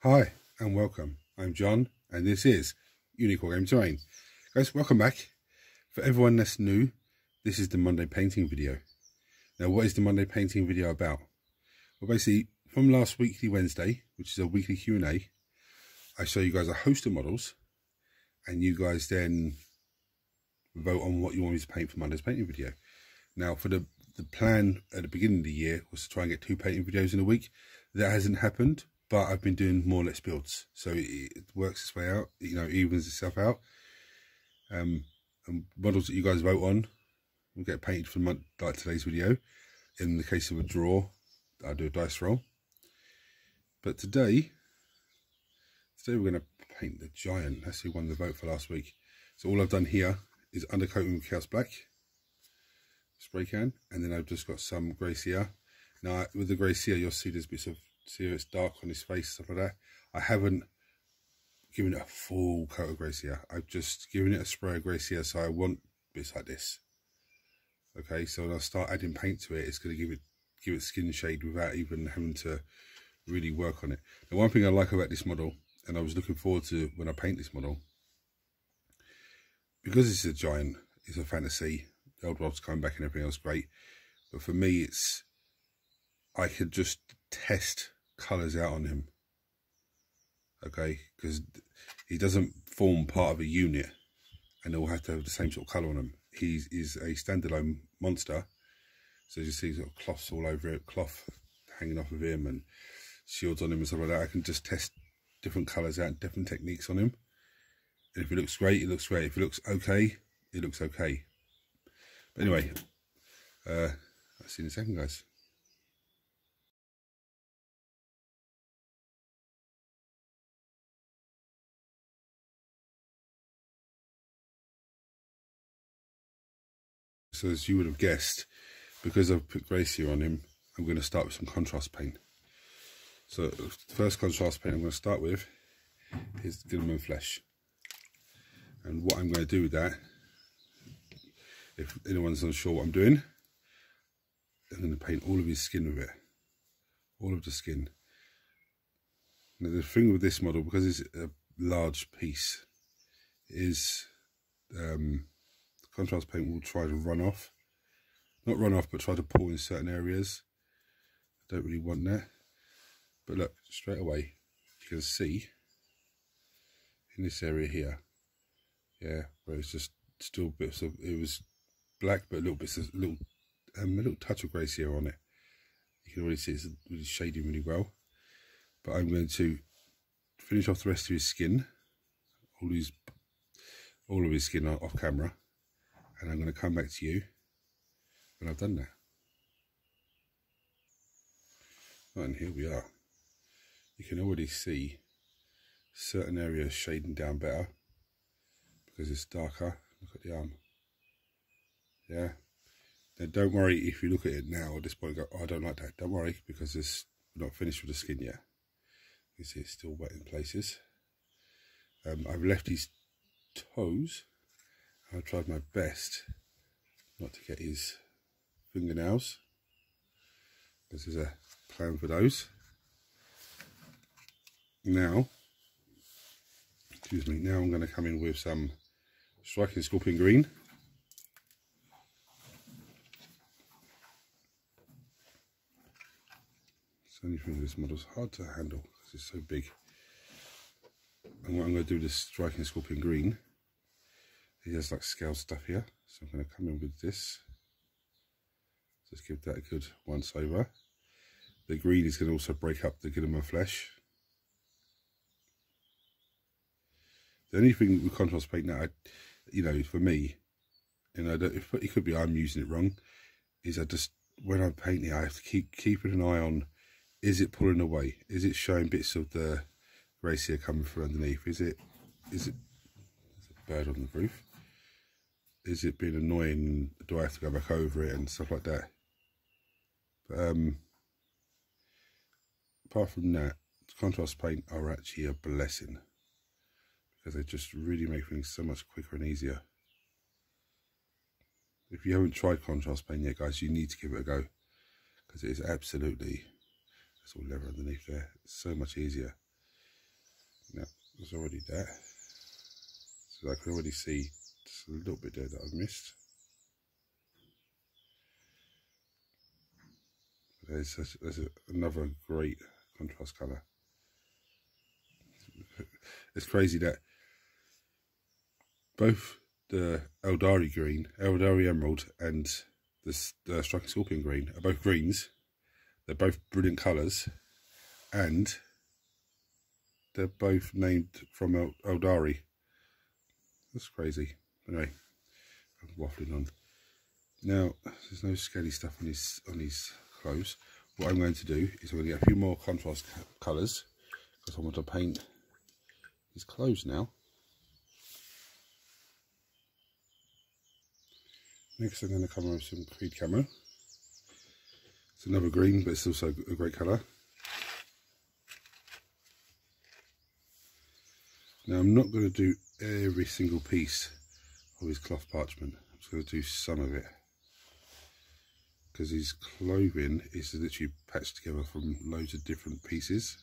Hi and welcome. I'm John and this is Unique Wargaming Terrain. Guys, welcome back. For everyone that's new, this is the Monday painting video. Now, what is the Monday painting video about? Well, basically, from last weekly Wednesday, which is a weekly Q&A, I show you guys a host of models and you guys then vote on what you want me to paint for Monday's painting video. Now, for the plan at the beginning of the year was to try and get 2 painting videos in a week. That hasn't happened. But I've been doing more Let's Builds, so it works its way out, you know, evens itself out. And models that you guys vote on will get painted for like today's video. In the case of a draw, I'll do a dice roll. But today we're going to paint the Giant. That's who won the vote for last week. So all I've done here is undercoating with Chaos Black spray can, and then I've just got some grey cere. Now with the grey cere, you'll see there's bits of it's dark on his face, stuff like that. I haven't given it a full coat of grey cere. I've just given it a spray of grey cere, so I want bits like this. Okay, so when I start adding paint to it, it's going to give it skin shade without even having to really work on it. The one thing I like about this model, and I was looking forward to when I paint this model, because it's a Giant, it's a fantasy, the old world's coming back and everything else great, but for me I could just test colours out on him, okay, because he doesn't form part of a unit and they'll have to have the same sort of colour on him. He is a standalone monster, so you see sort of cloths all over it, cloth hanging off of him and shields on him and stuff like that. I can just test different colours out, different techniques on him, and if it looks great, it looks great. If it looks okay, it looks okay. But anyway, I'll see you in a second, guys. So as you would have guessed, because I've put grey cere on him, I'm going to start with some contrast paint. So the first contrast paint I'm going to start with is Ginnerman Flesh. And what I'm going to do with that, if anyone's unsure what I'm doing, I'm going to paint all of his skin with it. All of the skin. Now the thing with this model, because it's a large piece, is contrast paint will try to run off. Not run off, but try to pull in certain areas. I don't really want that. But look, straight away, you can see in this area here, yeah, where it's just still bits of, it was black, but a little touch of grey cere on it. You can already see it's really shading really well. But I'm going to finish off the rest of his skin, all of his skin off camera. And I'm going to come back to you when I've done that. Right, and here we are. You can already see certain areas shading down better because it's darker. Look at the arm. Yeah. Now don't worry if you look at it now at this point and go, oh, I don't like that. Don't worry, because we're not finished with the skin yet. You see it's still wet in places. I've left his toes. I tried my best not to get his fingernails, because there's a plan for those. Now, excuse me, now I'm going to come in with some Striking Scorpion Green. It's the only thing with this model is hard to handle because it's so big. And what I'm going to do with this Striking Scorpion Green, he has like scale stuff here, so I'm going to come in with this. Just give that a good once over. The green is going to also break up the Ginnerman Flesh. The only thing with contrast paint now, you know, for me, and it could be I'm using it wrong, is I just, when I'm painting, I have to keep an eye on, is it pulling away? Is it showing bits of the grey cere coming through underneath? Is it, there's a bird on the roof. Is it being annoying? Do I have to go back over it and stuff like that? But apart from that, contrast paint are actually a blessing because they just really make things so much quicker and easier. If you haven't tried contrast paint yet, guys, you need to give it a go because it is absolutely, there's all leather underneath there. It's so much easier. Now, there's already that. So I can already see just a little bit there that I've missed. There's another great contrast colour. It's crazy that both the Eldari green, Eldari emerald, and the striking scorpion green are both greens. They're both brilliant colours, and they're both named from Eldari. That's crazy. Anyway, I'm waffling on. Now, there's no scaly stuff on his clothes. What I'm going to do is I'm going to get a few more contrast colours because I want to paint his clothes now. Next I'm going to come in with some Creed camo. It's another green, but it's also a great colour. Now I'm not going to do every single piece of his cloth parchment. I'm just going to do some of it, because his clothing is literally patched together from loads of different pieces.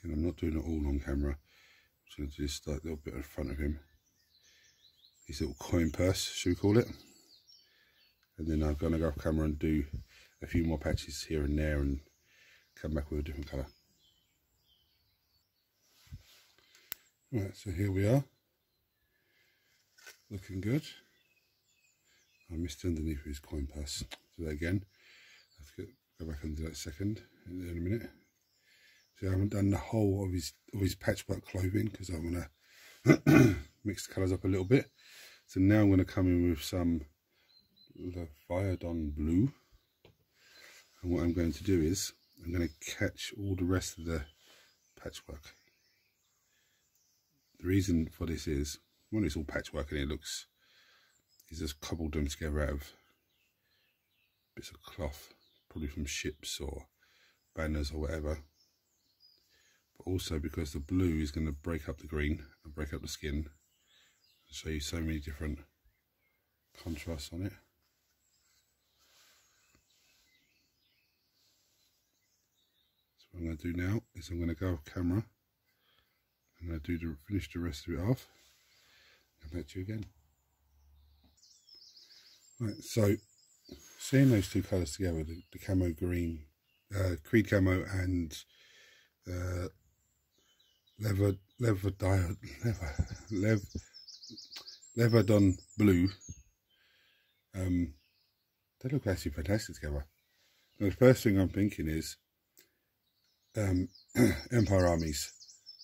And I'm not doing it all on camera. I'm just going to do just like a little bit in front of him. His little coin purse, should we call it? And then I'm going to go off camera and do a few more patches here and there and come back with a different colour. Right, so here we are. Looking good. I missed underneath his coin purse. Do that again. I have to go back and do that second in a minute. So I haven't done the whole of his patchwork clothing because I want to mix the colours up a little bit. So now I'm going to come in with some Leviathan blue. And what I'm going to do is I'm going to catch all the rest of the patchwork. The reason for this is, when it's all patchwork and it looks, he's just cobbled them together out of bits of cloth, probably from ships or banners or whatever. But also because the blue is going to break up the green and break up the skin and show you so many different contrasts on it. So what I'm going to do now is I'm going to go off camera and I'm going to finish the rest of it off. Come back to you again. Right, so seeing those two colours together, the camo green, Creed camo and Leviathan blue, they look actually fantastic together. And the first thing I'm thinking is Empire armies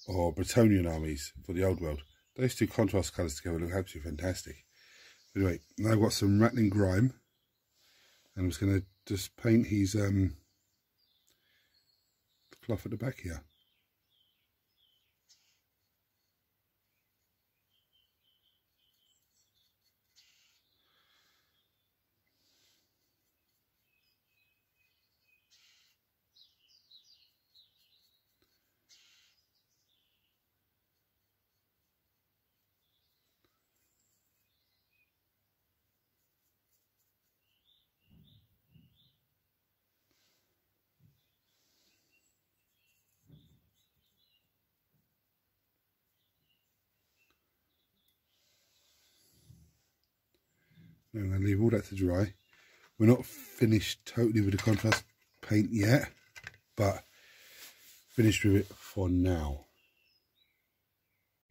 or Bretonian armies for the old world. Those two contrast colours together look absolutely fantastic. Anyway, now I've got some rattling grime, and I'm just going to just paint his cloth at the back here. Now I'm going to leave all that to dry. We're not finished totally with the contrast paint yet, but finished with it for now.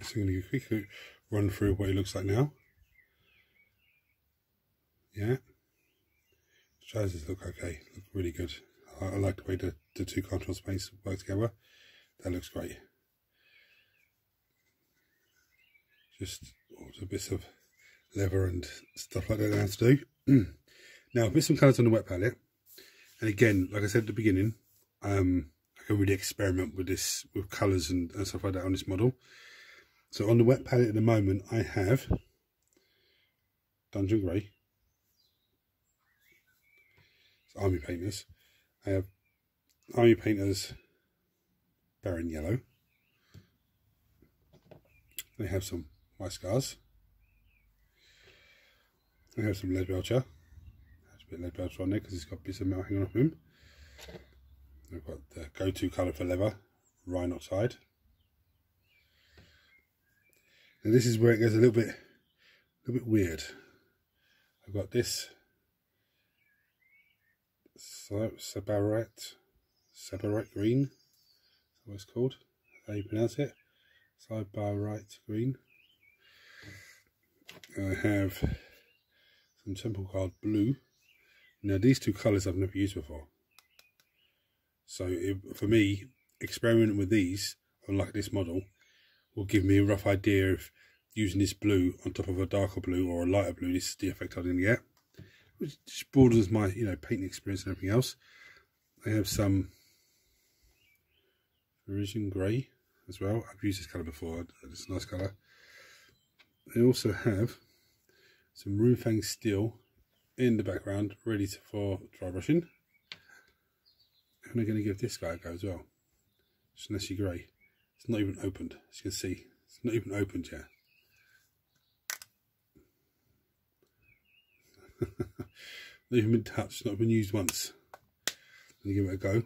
So I'm going to quickly run through what it looks like now. Yeah, trousers look okay, look really good. I like the way the two contrast paints work together. That looks great. Just all the bits of leather and stuff like that I have to do. Now I've put some colours on the wet palette, and again, like I said at the beginning, I can really experiment with this, with colours and stuff like that on this model. So on the wet palette at the moment, I have Dungeon Grey, it's Army Painters. I have Army Painters Baron Yellow. I have some White Scars. I have some Lead Belcher. There's a bit of Lead Belcher on there because he's got bits of metal hanging off him. I've got the go-to colour for leather, Rhine Oxide. And this is where it gets a little bit weird. I've got this Sabarite green. That's what it's called. How you pronounce it? Sabarite green. I have some Temple Card blue. Now these two colours I've never used before. So for me, experimenting with these on like this model will give me a rough idea of using this blue on top of a darker blue or a lighter blue. This is the effect I'm going to get, which just broadens my painting experience and everything else. I have some Parisian Grey as well. I've used this colour before. It's a nice colour. I also have some Runefang Steel in the background, ready for dry brushing. And I'm going to give this guy a go as well. It's Nessie Grey. It's not even opened, as you can see. It's not even opened yet. Not even been touched, not been used once. Let me give it a go.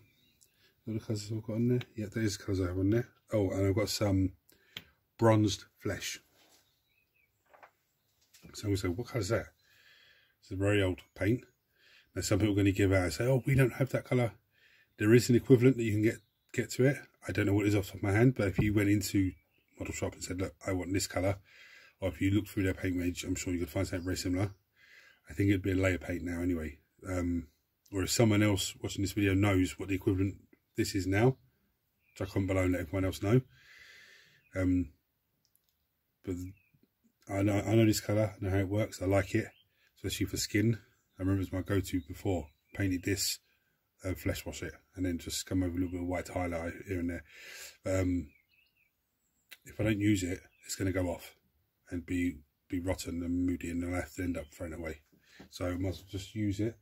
What the colours I've got on there? Yeah, there's the colours I have on there. Oh, and I've got some bronzed flesh. So I'm going to say, what colour is that? It's a very old paint. Now some people are going to give out and say, oh, we don't have that colour. There is an equivalent that you can get to it. I don't know what it is off the top of my hand, but if you went into Model Shop and said, look, I want this colour, or if you look through their paint range, I'm sure you could find something very similar. I think it'd be a layer paint now anyway. Or if someone else watching this video knows what the equivalent this is now, so comment below and let everyone else know. But I know this colour, I know how it works, I like it, especially for skin. I remember it's my go-to before. Painted this, flesh wash it, and then just come over a little bit of white highlight here and there. If I don't use it, it's going to go off and be rotten and moody, and I'll have to end up throwing it away. So I might as well just use it.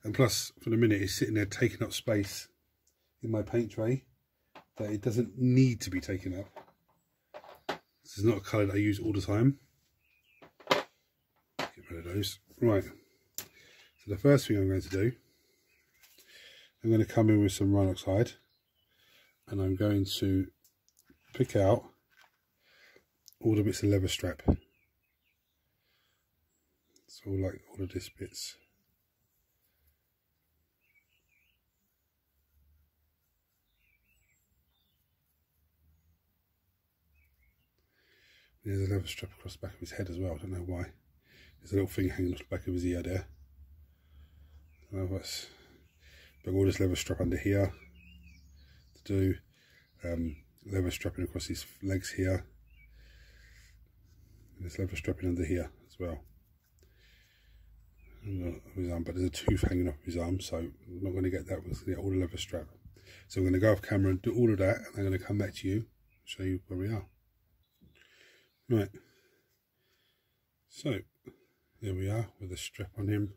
And plus, for the minute, it's sitting there taking up space in my paint tray that it doesn't need to be taken up. This is not a colour that I use all the time. Get rid of those. Right. So the first thing I'm going to do, I'm going to come in with some Rhine Oxide, and I'm going to pick out all the bits of leather strap. So like all of these bits. There's a leather strap across the back of his head as well. I don't know why. There's a little thing hanging off the back of his ear there. I don't know what's. But all this leather strap under here to do. Leather strapping across his legs here. And there's leather strapping under here as well. His arm, but there's a tooth hanging off his arm, so I'm not going to get that. We're going to get all the leather strap. So I'm going to go off camera and do all of that, and I'm going to come back to you and show you where we are. Right. So there we are with the strap on him,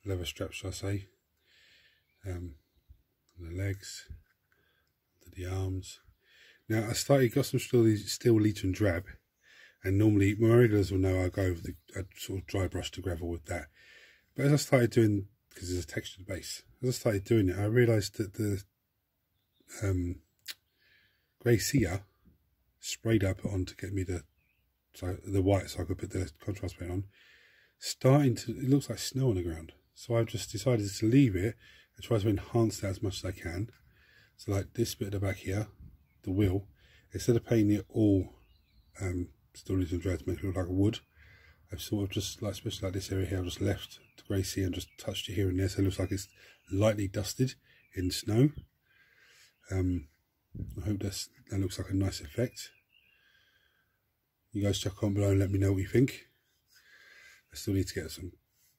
leather strap, shall I say. The legs, the arms. Now I got some steel Legion drab, and normally my regulars will know I go over I sort of dry brush the gravel with that. But as I started doing, because there's a textured base, as I started doing it, I realised that the grey cedar sprayed up on to get me the white, so I could put the contrast paint on. It looks like snow on the ground. So I've just decided to leave it and try to enhance that as much as I can. So like this bit at the back here, the wheel, instead of painting it all steel Legion drab to make it look like a wood, I've sort of just, like especially like this area here, I've just left the grey sea and just touched it here and there, so it looks like it's lightly dusted in snow. I hope that looks like a nice effect. You guys check on below and let me know what you think. I still need to get some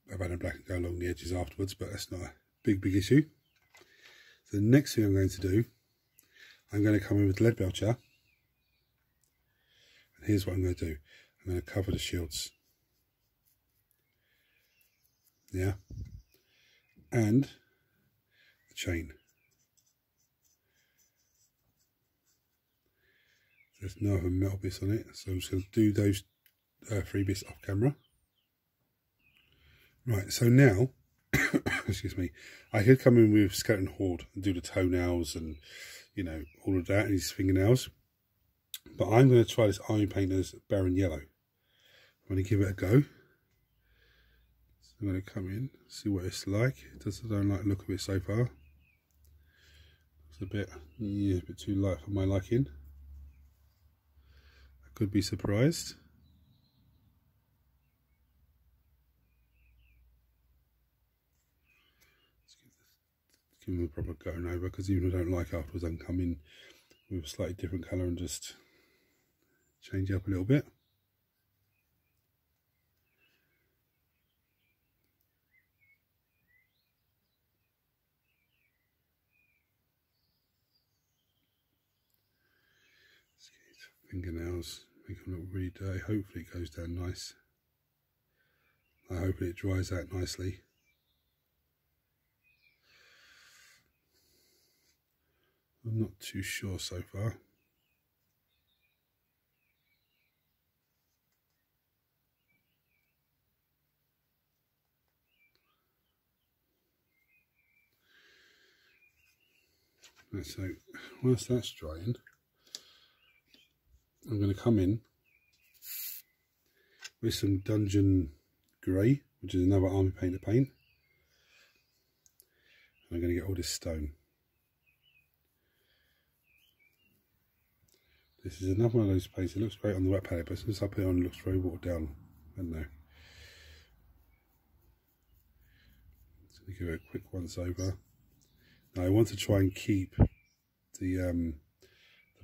Havana black and go along the edges afterwards, but that's not a big issue. So the next thing I'm going to do I'm going to come in with lead belcher, and here's what I'm going to do. I'm going to cover the shields, yeah, and the chain. There's no other metal bits on it, so I'm just going to do those 3 bits off camera. Right, so now, excuse me, I could come in with Skeleton Horde and do the toenails and, you know, all of that, and his fingernails. But I'm going to try this Army Painter's Baron Yellow. I'm going to give it a go. So I'm going to come in, see what it's like. I don't like the look of it so far. It's a bit too light for my liking. I could be surprised. Give them a proper going over, because even if I don't like afterwards, I can come in with a slightly different colour and just change it up a little bit. Let's get his fingernails, make them look really dirty. Hopefully it goes down nice. I hope it dries out nicely. I'm not too sure so far. So whilst that's drying, I'm going to come in with some Dungeon Grey, which is another Army Painter paint. I'm going to get all this stone. This is another one of those paints. It looks great on the wet palette, but since I put it on, it looks very watered down. I don't know. So I'm going to give it a quick once over. Now I want to try and keep the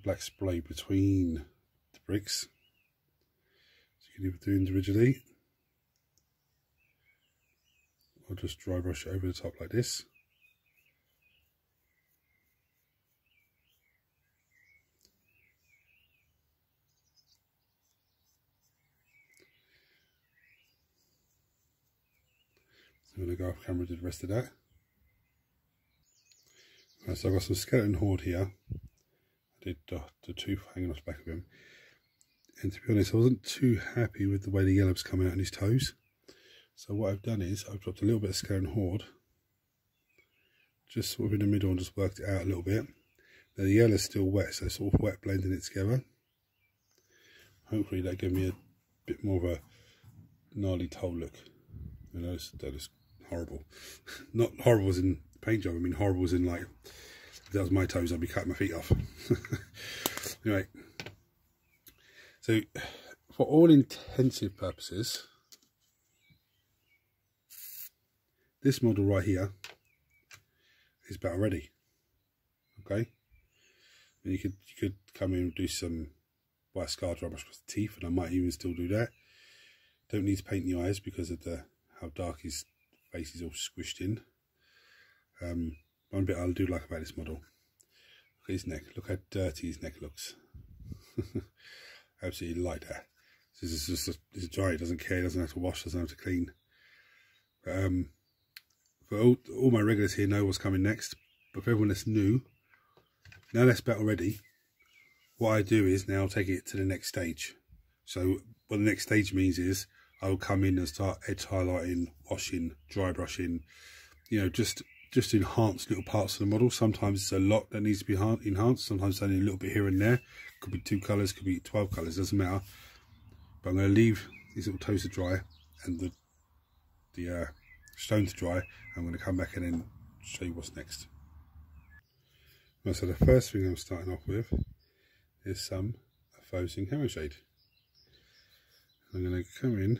black spray between the bricks. So you can either do individually, or just dry brush it over the top like this. I'm going to go off camera and do the rest of that. Right, so I've got some Skeleton Horde here. I did the tooth hanging off the back of him. And to be honest, I wasn't too happy with the way the yellow's coming out on his toes. So what I've done is I've dropped a little bit of Skeleton Horde, just sort of in the middle, and just worked it out a little bit. Now the yellow's still wet, so it's sort of wet blending it together. Hopefully that gave me a bit more of a gnarly toe look. You know, that is horrible. Not horrible as in paint job, I mean horrible as in, like, if that was my toes, I'd be cutting my feet off. Anyway, so for all intensive purposes, this model right here is about ready. Okay, and you could come in and do some white scar dry brush across the teeth, and I might even still do that. Don't need to paint the eyes because of how dark his face is all squished in. One bit I do like about this model, look at his neck. Look how dirty his neck looks. Absolutely like that. This is just it's dry. He doesn't care. He doesn't have to wash. Doesn't have to clean. But all my regulars here know what's coming next. But for everyone that's new, now that's battle ready, what I do is now take it to the next stage. So what the next stage means is I will come in and start edge highlighting, washing, dry brushing, you know, just enhance little parts of the model. Sometimes it's a lot that needs to be enhanced. Sometimes only a little bit here and there. Could be 2 colours, could be 12 colours, doesn't matter. But I'm going to leave these little toes to dry and the stone to dry. I'm going to come back and then show you what's next. Right, so the first thing I'm starting off with is some faux zinc hammer shade. I'm going to come in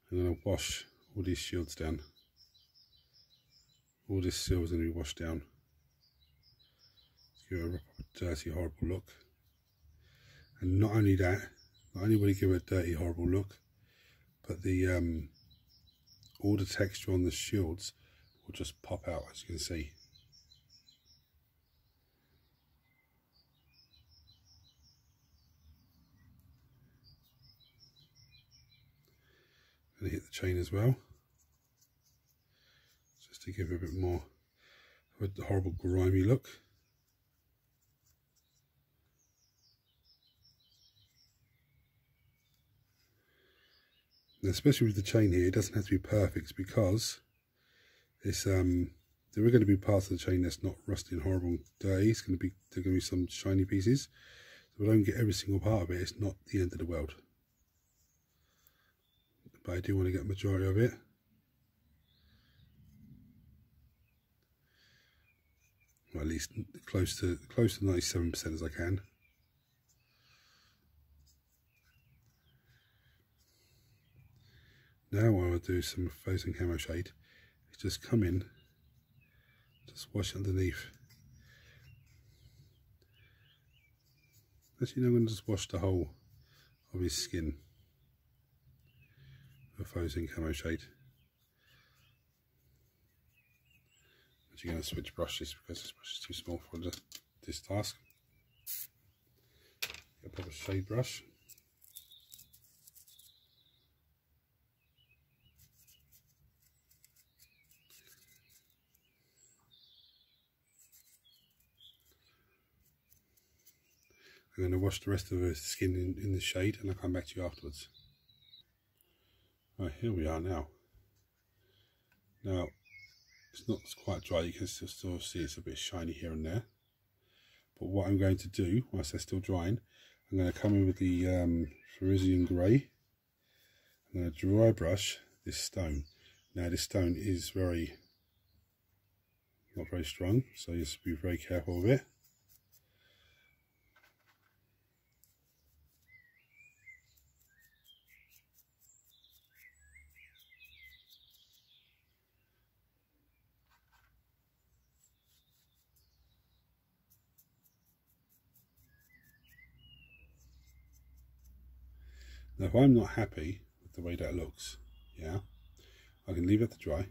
and I'm going to wash all these shields down. All this silver is going to be washed down. Give it a dirty, horrible look. And not only that, not only will it give it a dirty, horrible look, but the all the texture on the shields will just pop out, as you can see. going to hit the chain as well, just to give it a bit more of a horrible grimy look. And especially with the chain here, it doesn't have to be perfect, because it's there are going to be parts of the chain that's not rusty and horrible and dirty. There are going to be some shiny pieces. So if I don't get every single part of it, it's not the end of the world. But I do want to get the majority of it. Or at least close to 97% as I can. Now what I'll do some frozen camo shade is just come in, just wash underneath. Actually, no, I'm going to just wash the whole of his skin with frozen camo shade. Actually going to switch brushes because this brush is too small for this task. Get a proper shade brush. I'm going to wash the rest of the skin in the shade, and I'll come back to you afterwards. Right, here we are now. Now, it's not quite dry, you can still see it's a bit shiny here and there. But what I'm going to do, whilst they're still drying, I'm going to come in with the Frisian Grey. I'm going to dry brush this stone. Now this stone is not very strong, so you just be very careful with it. Now if I'm not happy with the way that looks, yeah, I can leave it to dry.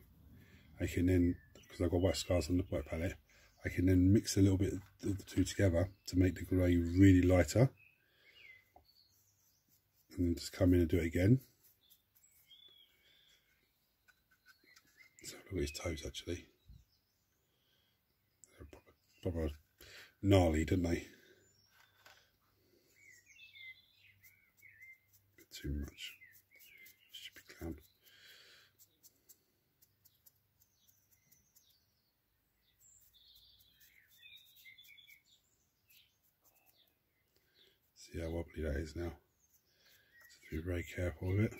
I can then, because I've got white scars on the white palette, I can then mix a little bit of the two together to make the grey really lighter. And then just come in and do it again. So look at his toes actually. They're proper gnarly, didn't they? Too much. Stupid clown. See how wobbly that is now. So be very careful with it.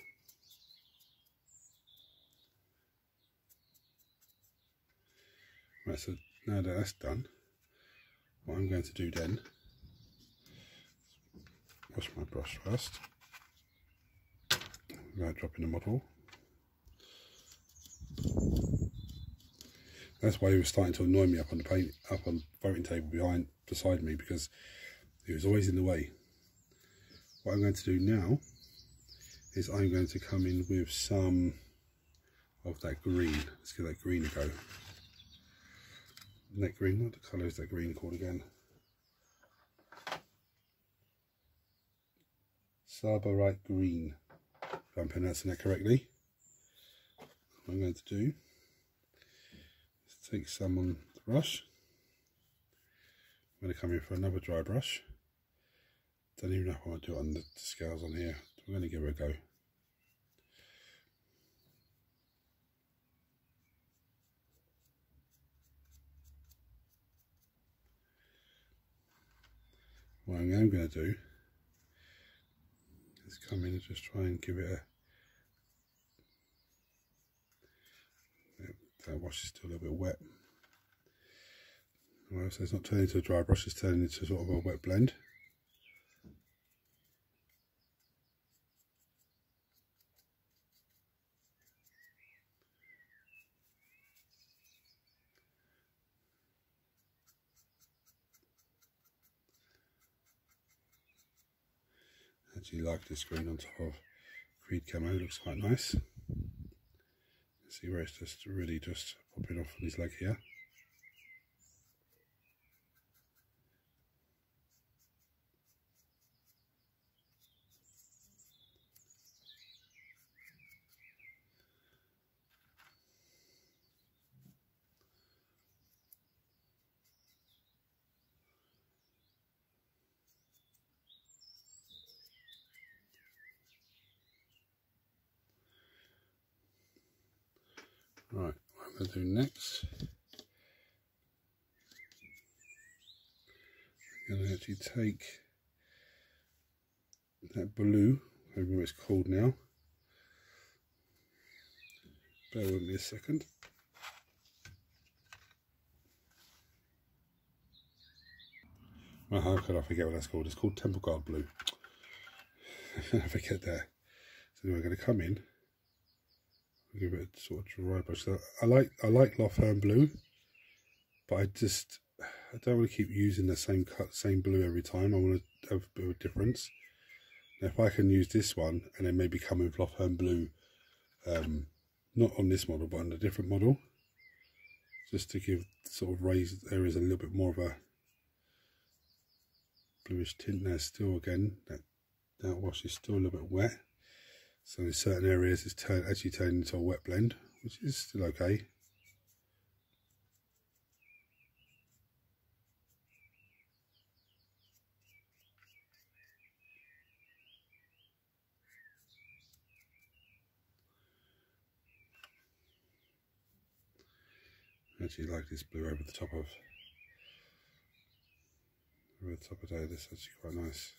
Right, so now that that's done, what I'm going to do then, wash my brush first. Without dropping the model. That's why he was starting to annoy me up on the voting table beside me, because he was always in the way. What I'm going to do now is I'm going to come in with some of that green. Let's give that green a go. That green, what the colour is that green called again? Sabarite green. If I'm pronouncing that correctly. What I'm going to do is take some on the brush. I'm going to come in for another dry brush. Don't even know if I want to do it on the scales on here. I'm going to give it a go. What I'm going to do is come in and just try and give it a... That wash is still a little bit wet. Well, so it's not turning into a dry brush, it's turning into sort of a wet blend. I actually like this green on top of Creed camo, it looks quite nice. See where it's just really just popping off on his leg here. Right, what I'm going to do next, I'm going to actually take that blue, I don't know what it's called now, bear with me a second. Well, how could I forget what that's called? It's called Temple Guard Blue. I forget that. So anyway, I'm going to come in, give it a sort of dry brush. So I like Warhammer blue, but I don't want to keep using the same blue every time. I want to have a bit of a difference. Now, if I can use this one and then maybe come with Warhammer blue, not on this model but on a different model, just to give sort of raised areas a little bit more of a bluish tint. Now still again that wash is still a little bit wet, so in certain areas it's actually turned into a wet blend, which is still okay. I actually like this blue over the top of there. This is actually quite nice.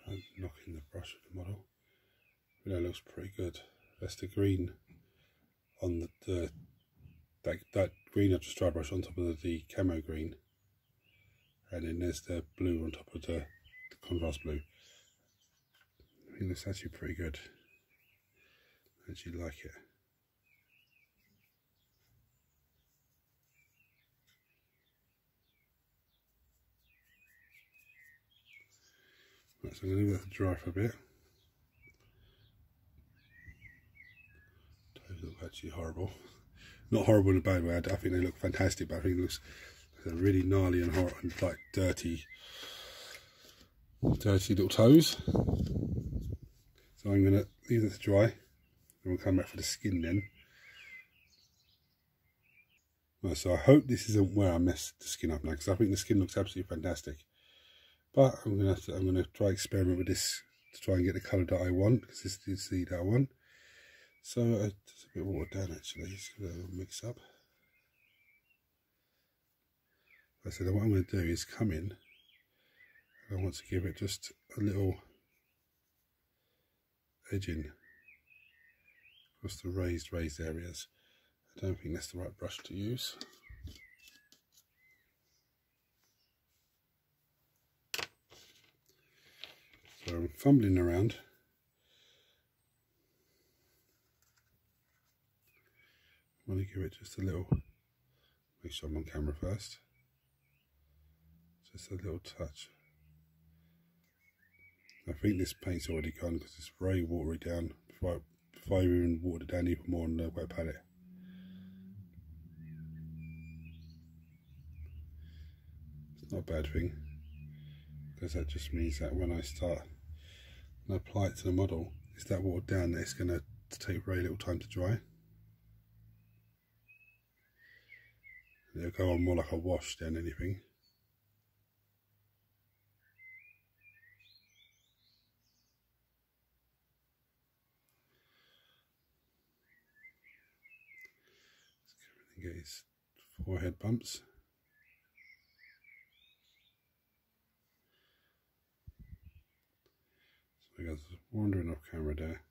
I'm knocking the brush with the model. That looks pretty good. That's the green on that green I just dry brush on top of the camo green, and then there's the blue on top of the contrast blue. I think that's actually pretty good. I actually like it. Right, so I'm going to leave that to dry for a bit. Those look actually horrible. Not horrible in a bad way. I think they look fantastic, but I think it looks really gnarly and horrible and like dirty little toes. So I'm going to leave it to dry, and we'll come back for the skin then. Right, so I hope this isn't where I messed the skin up now, because I think the skin looks absolutely fantastic. But I'm going to try experiment with this to try and get the colour that I want, because this is the seed that I want. So it's a bit watered down actually. It's going to mix up. Like I said, what I'm going to do is come in. I want to give it just a little edging across the raised areas. I don't think that's the right brush to use. So I'm fumbling around. I want to give it just a little, make sure I'm on camera first, just a little touch. I think this paint's already gone because it's very watery down before I even watered it down even more on the wet palette. It's not a bad thing, because that just means that when I apply it to the model, it's that watered down that it's going to take very little time to dry. It'll go on more like a wash than anything. Let's get his forehead bumps. So I was wandering off camera there.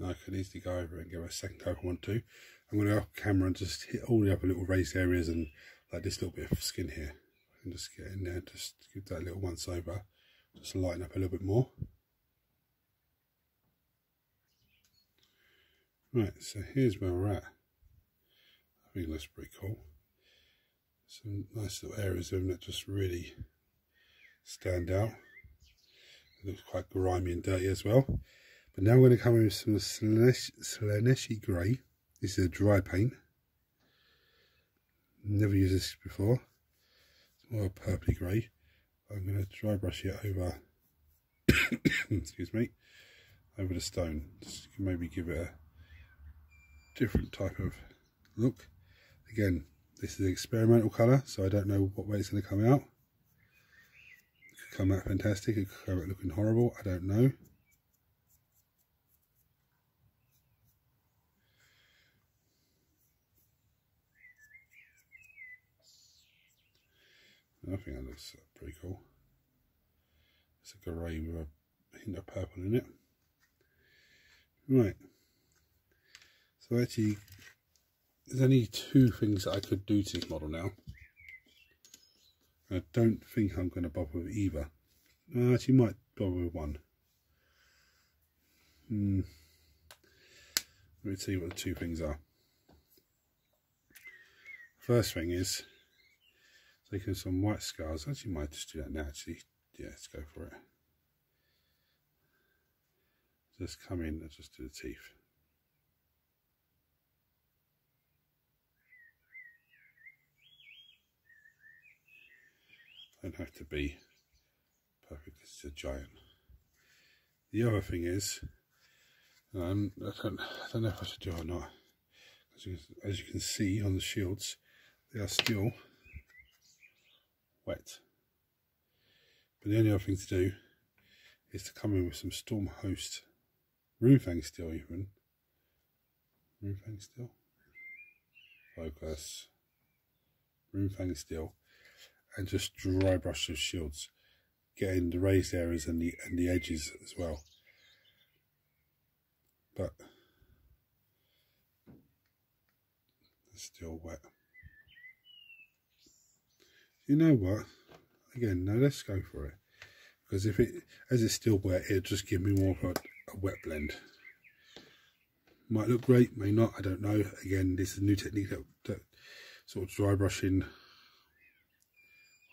I could easily go over and give it a second go if I want to. I'm going to go off camera and just hit all the upper little raised areas and like this little bit of skin here. I can just get in there, just give that a little once over, just lighten up a little bit more. Right, so here's where we're at. I think it looks pretty cool. Some nice little areas of them that just really stand out. It looks quite grimy and dirty as well. But now we're going to come in with some Slaaneshi Grey. This is a dry paint. Never used this before. It's more purpley grey. I'm going to dry brush it over, excuse me, over the stone. Just maybe give it a different type of look. Again, this is an experimental colour, so I don't know what way it's going to come out. It could come out fantastic, it could come out looking horrible, I don't know. I think that looks pretty cool. It's a grey with a hint of purple in it. Right. So actually, there's only two things that I could do to this model now. I don't think I'm going to bother with either. I actually might bother with one. Let me tell you what the two things are. First thing is taking some white scars. Actually, might just do that now. Actually, yeah, let's go for it. Just come in and just do the teeth. Don't have to be perfect. This is a giant. The other thing is, I don't know if I should do it or not. As you can see on the shields, they are still wet. But the only other thing to do is to come in with some Storm Host Runefang Steel, even. Runefang Steel? Focus. Runefang Steel. And just dry brush those shields. Getting the raised areas and the edges as well. But it's still wet. You know what? Again, no, let's go for it. Because if as it's still wet, it'll just give me more of a wet blend. Might look great, may not, I don't know. Again, this is a new technique that sort of dry brushing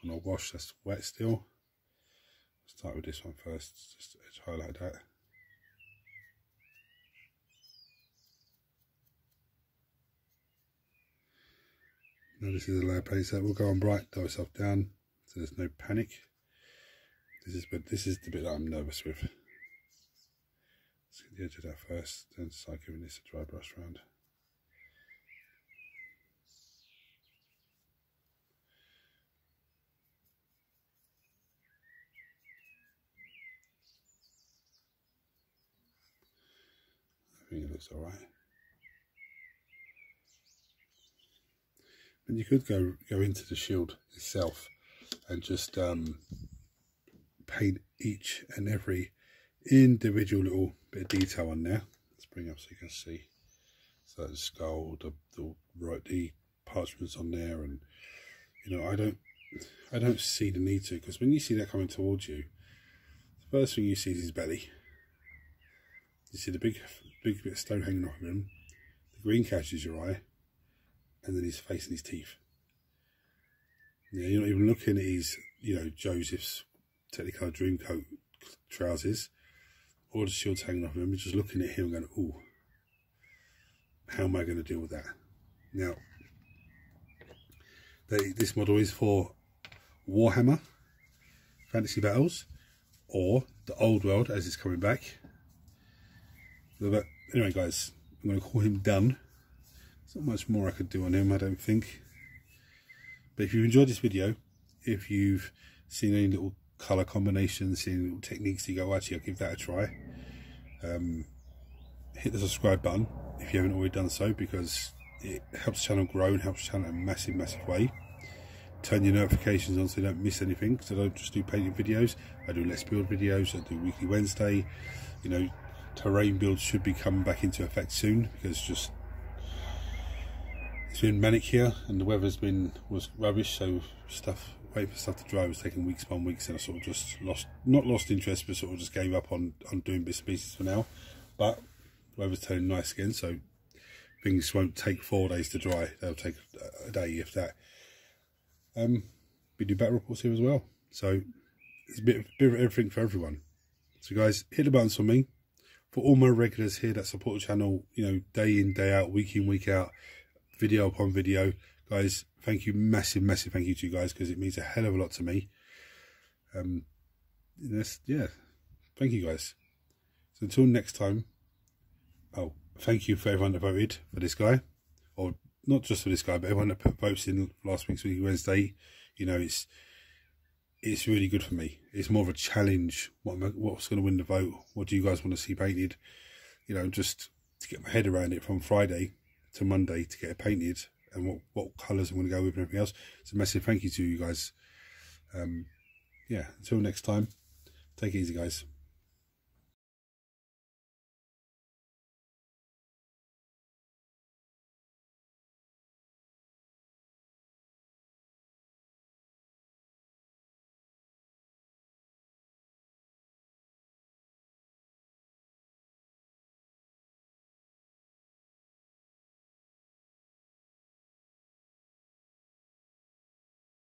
on a wash that's wet still. Start with this one first, just to highlight that. Now this is a layer paint, so we'll go on bright, dial itself down, so there's no panic. This is the bit that I'm nervous with. Let's get the edge of that first, then start giving this a dry brush round. I think it looks alright. And you could go into the shield itself and just paint each and every individual little bit of detail on there. Let's bring up so you can see. So the skull, the parchments on there, and you know, I don't see the need to, because when you see that coming towards you, the first thing you see is his belly. You see the big bit of stone hanging off of him. The green catches your eye, and then his face and his teeth. Yeah, you're not even looking at his, you know, Joseph's Technicolor Dreamcoat trousers, or the shields hanging off of him. You're just looking at him and going, ooh, how am I going to deal with that? Now, this model is for Warhammer Fantasy Battles, or the Old World as it's coming back. But anyway, guys, I'm going to call him done. There's not much more I could do on him, I don't think. But if you've enjoyed this video, if you've seen any little colour combinations, seen any little techniques, you go, actually, I'll give that a try. Hit the subscribe button if you haven't already done so, because it helps the channel grow and helps the channel in a massive, massive way. Turn your notifications on so you don't miss anything, because I don't just do painting videos. I do Let's Build videos, I do Weekly Wednesday, you know, terrain builds should be coming back into effect soon, because it's been manic here and the weather's was rubbish, so waiting for stuff to dry was taking weeks upon weeks, and I sort of just not lost interest, but sort of just gave up on doing bits and pieces for now. But the weather's turning nice again, so things won't take 4 days to dry. They'll take a day, if that. We do battle reports here as well, so it's a bit of everything for everyone. So guys, hit the buttons for me. For all my regulars here that support the channel, you know, day in, day out, week in, week out, video upon video, guys, thank you, massive thank you to you guys, because it means a hell of a lot to me. Yeah, thank you guys. So until next time, oh, thank you for everyone that voted for this guy, or not just for this guy, but everyone that put votes in last week's Wednesday. You know, it's really good for me. It's more of a challenge. What's going to win the vote? What do you guys want to see painted? You know, just to get my head around it from Friday to Monday to get it painted, and what colours I'm going to go with and everything else. So massive thank you to you guys. Yeah, until next time, take it easy guys.